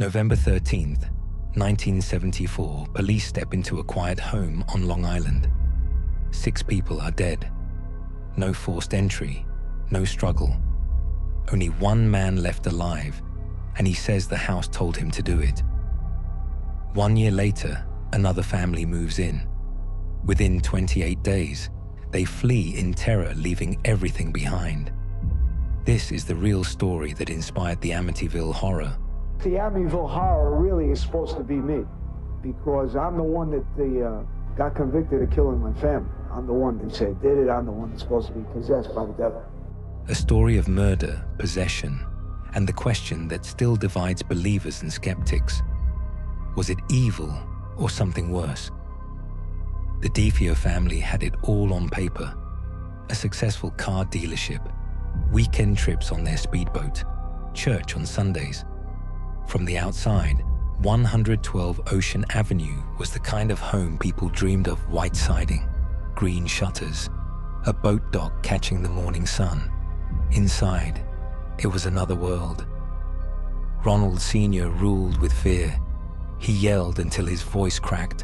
November 13th, 1974, police step into a quiet home on Long Island. 6 people are dead. No forced entry, no struggle. Only one man left alive, and he says the house told him to do it. 1 year later, another family moves in. Within 28 days, they flee in terror, leaving everything behind. This is the real story that inspired the Amityville Horror. The Amityville Horror really is supposed to be me, because I'm the one that got convicted of killing my family. I'm the one that said did it. I'm the one that's supposed to be possessed by the devil. A story of murder, possession, and the question that still divides believers and skeptics. Was it evil or something worse? The DeFeo family had it all on paper. A successful car dealership, weekend trips on their speedboat, church on Sundays. From the outside, 112 Ocean Avenue was the kind of home people dreamed of: white siding, green shutters, a boat dock catching the morning sun. Inside, it was another world. Ronald Sr. ruled with fear. He yelled until his voice cracked.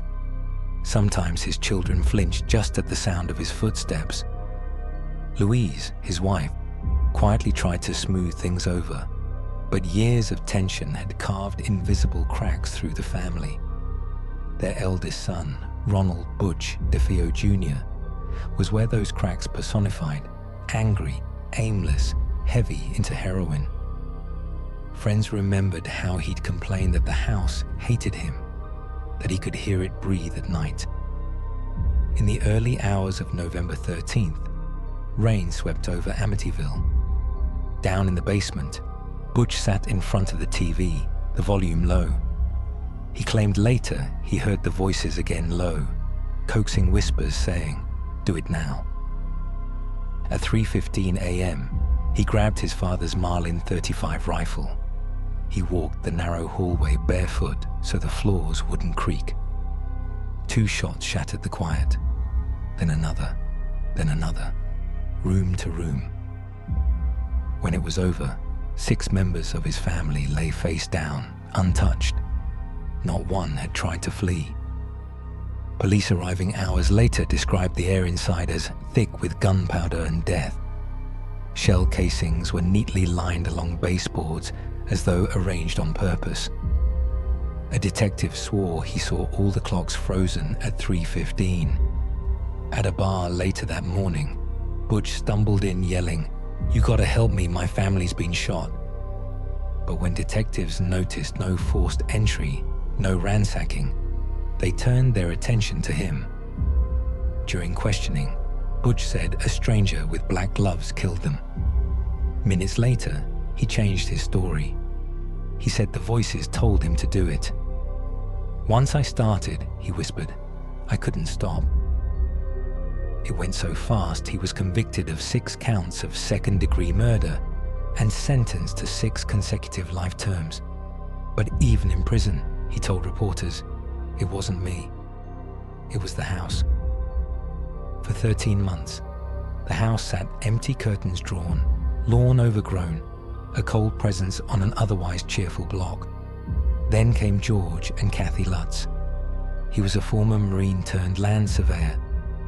Sometimes his children flinched just at the sound of his footsteps. Louise, his wife, quietly tried to smooth things over, but years of tension had carved invisible cracks through the family. Their eldest son, Ronald Butch DeFeo Jr., was where those cracks personified: angry, aimless, heavy into heroin. Friends remembered how he'd complained that the house hated him, that he could hear it breathe at night. In the early hours of November 13th, rain swept over Amityville. Down in the basement, Butch sat in front of the TV, the volume low. He claimed later he heard the voices again low, coaxing whispers saying, "Do it now." At 3:15 a.m., he grabbed his father's Marlin .35 rifle. He walked the narrow hallway barefoot so the floors wouldn't creak. 2 shots shattered the quiet, then another, room to room. When it was over, 6 members of his family lay face down, untouched. Not one had tried to flee. Police arriving hours later described the air inside as thick with gunpowder and death. Shell casings were neatly lined along baseboards as though arranged on purpose. A detective swore he saw all the clocks frozen at 3:15. At a bar later that morning, Butch stumbled in yelling, "You gotta help me, my family's been shot." But when detectives noticed no forced entry, no ransacking, they turned their attention to him. During questioning, Butch said a stranger with black gloves killed them. Minutes later, he changed his story. He said the voices told him to do it. "Once I started," he whispered, "I couldn't stop." It went so fast he was convicted of 6 counts of second-degree murder and sentenced to 6 consecutive life terms. But even in prison, he told reporters, "It wasn't me. It was the house." For 13 months, the house sat empty, curtains drawn, lawn overgrown, a cold presence on an otherwise cheerful block. Then came George and Kathy Lutz. He was a former Marine turned land surveyor.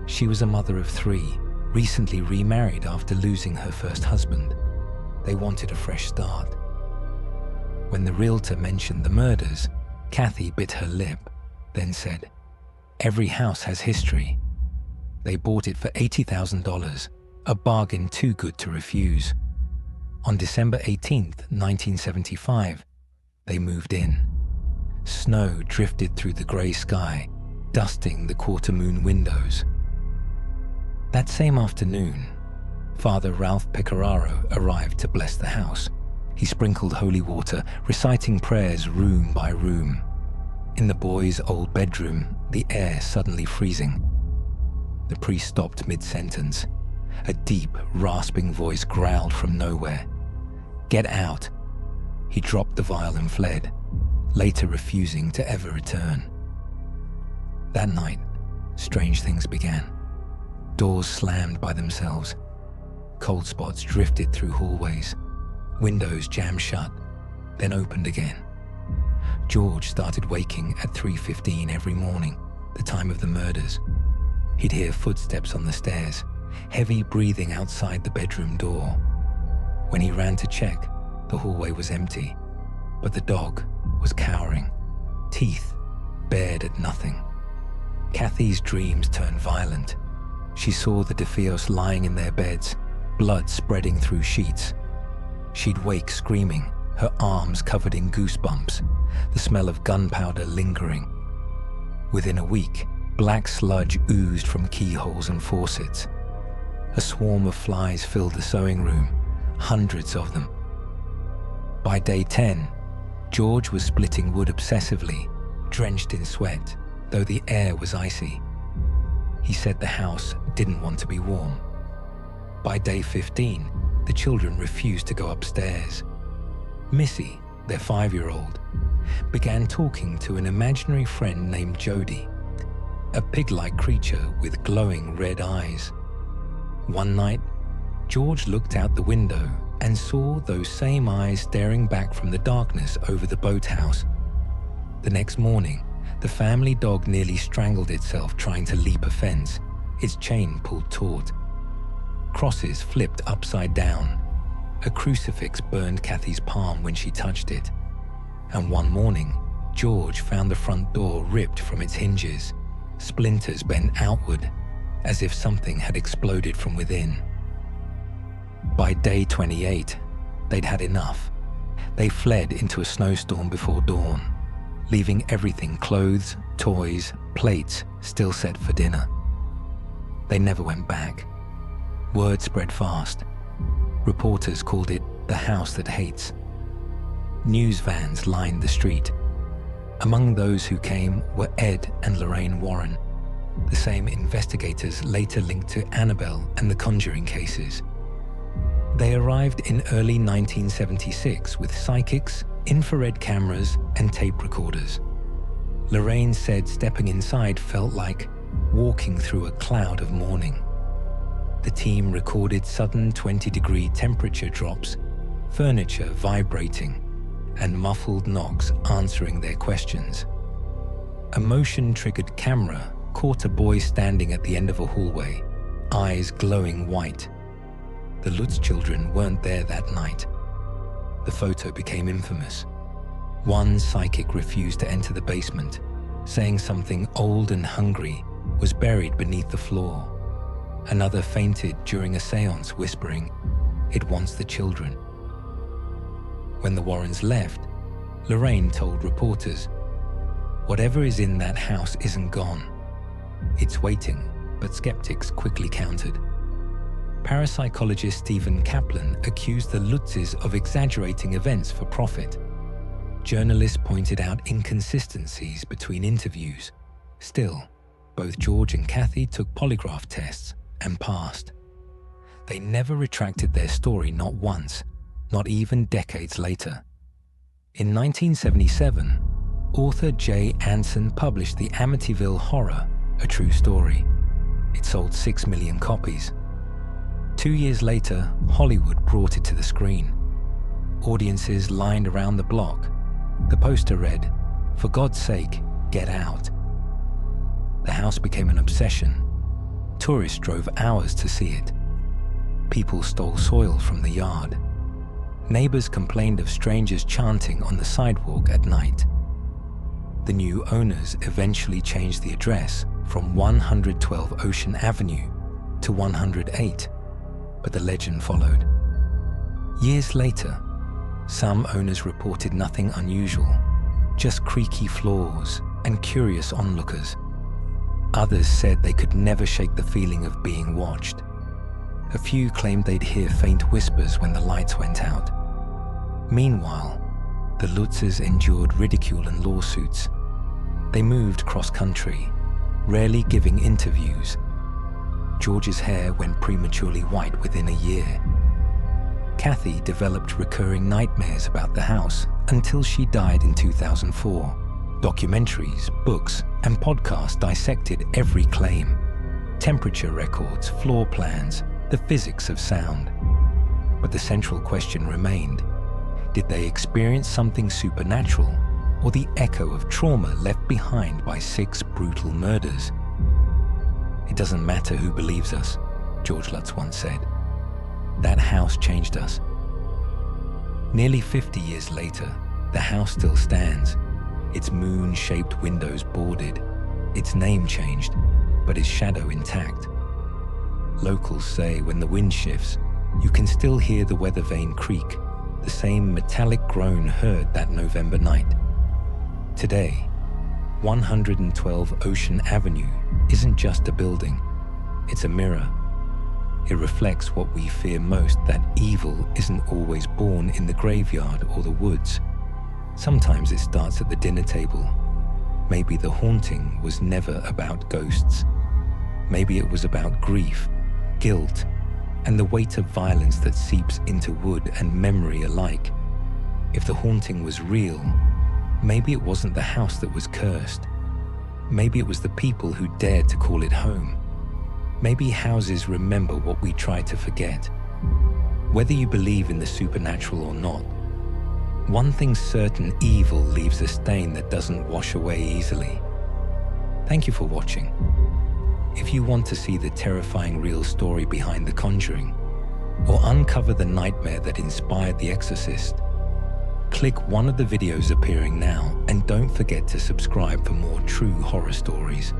She was a mother of 3, recently remarried after losing her first husband. They wanted a fresh start. When the realtor mentioned the murders, Kathy bit her lip, then said, "Every house has history." They bought it for $80,000, a bargain too good to refuse. On December 18th, 1975, they moved in. Snow drifted through the grey sky, dusting the quarter-moon windows. That same afternoon, Father Ralph Pecoraro arrived to bless the house. He sprinkled holy water, reciting prayers room by room. In the boys' old bedroom, the air suddenly freezing. The priest stopped mid-sentence. A deep, rasping voice growled from nowhere, "Get out!" He dropped the vial and fled, later refusing to ever return. That night, strange things began. Doors slammed by themselves. Cold spots drifted through hallways. Windows jammed shut, then opened again. George started waking at 3:15 every morning, the time of the murders. He'd hear footsteps on the stairs, heavy breathing outside the bedroom door. When he ran to check, the hallway was empty, but the dog was cowering, teeth bared at nothing. Kathy's dreams turned violent. She saw the DeFeos lying in their beds, blood spreading through sheets. She'd wake screaming, her arms covered in goosebumps, the smell of gunpowder lingering. Within a week, black sludge oozed from keyholes and faucets. A swarm of flies filled the sewing room, hundreds of them. By day 10, George was splitting wood obsessively, drenched in sweat, though the air was icy. He said the house didn't want to be warm. By day 15, the children refused to go upstairs. Missy, their 5-year-old, began talking to an imaginary friend named Jody, a pig-like creature with glowing red eyes. One night, George looked out the window and saw those same eyes staring back from the darkness over the boathouse. The next morning, the family dog nearly strangled itself trying to leap a fence, its chain pulled taut. Crosses flipped upside down. A crucifix burned Kathy's palm when she touched it. And one morning, George found the front door ripped from its hinges, splinters bent outward, as if something had exploded from within. By day 28, they'd had enough. They fled into a snowstorm before dawn, leaving everything, clothes, toys, plates, still set for dinner. They never went back. Word spread fast. Reporters called it the house that hates. News vans lined the street. Among those who came were Ed and Lorraine Warren, the same investigators later linked to Annabelle and the Conjuring cases. They arrived in early 1976 with psychics, infrared cameras, and tape recorders. Lorraine said stepping inside felt like walking through a cloud of morning. The team recorded sudden 20-degree temperature drops, furniture vibrating, and muffled knocks answering their questions. A motion-triggered camera caught a boy standing at the end of a hallway, eyes glowing white. The Lutz children weren't there that night. The photo became infamous. One psychic refused to enter the basement, saying something old and hungry was buried beneath the floor. Another fainted during a seance, whispering, "It wants the children." When the Warrens left, Lorraine told reporters, "Whatever is in that house isn't gone. It's waiting," but skeptics quickly countered. Parapsychologist Stephen Kaplan accused the Lutzes of exaggerating events for profit. Journalists pointed out inconsistencies between interviews. Still, both George and Kathy took polygraph tests and passed. They never retracted their story, not once, not even decades later. In 1977, author Jay Anson published the Amityville Horror, a true story. It sold 6 million copies. 2 years later, Hollywood brought it to the screen. Audiences lined around the block. The poster read, "For God's sake, get out." The house became an obsession. Tourists drove hours to see it. People stole soil from the yard. Neighbors complained of strangers chanting on the sidewalk at night. The new owners eventually changed the address from 112 Ocean Avenue to 108, but the legend followed. Years later, some owners reported nothing unusual, just creaky floors and curious onlookers. Others said they could never shake the feeling of being watched. A few claimed they'd hear faint whispers when the lights went out. Meanwhile, the Lutzes endured ridicule and lawsuits. They moved cross-country, rarely giving interviews. George's hair went prematurely white within a year. Kathy developed recurring nightmares about the house until she died in 2004. Documentaries, books, and podcasts dissected every claim. Temperature records, floor plans, the physics of sound. But the central question remained: did they experience something supernatural, or the echo of trauma left behind by 6 brutal murders. It doesn't matter who believes us, George Lutz once said. That house changed us. Nearly 50 years later, the house still stands, its moon-shaped windows boarded, its name changed, but its shadow intact. Locals say when the wind shifts, you can still hear the weather vane creak, the same metallic groan heard that November night. Today, 112 Ocean Avenue isn't just a building, it's a mirror. It reflects what we fear most, that evil isn't always born in the graveyard or the woods. Sometimes it starts at the dinner table. Maybe the haunting was never about ghosts. Maybe it was about grief, guilt, and the weight of violence that seeps into wood and memory alike. If the haunting was real, maybe it wasn't the house that was cursed. Maybe it was the people who dared to call it home. Maybe houses remember what we try to forget. Whether you believe in the supernatural or not, one thing's certain: evil leaves a stain that doesn't wash away easily. Thank you for watching. If you want to see the terrifying real story behind The Conjuring, or uncover the nightmare that inspired The Exorcist, click one of the videos appearing now and don't forget to subscribe for more true horror stories.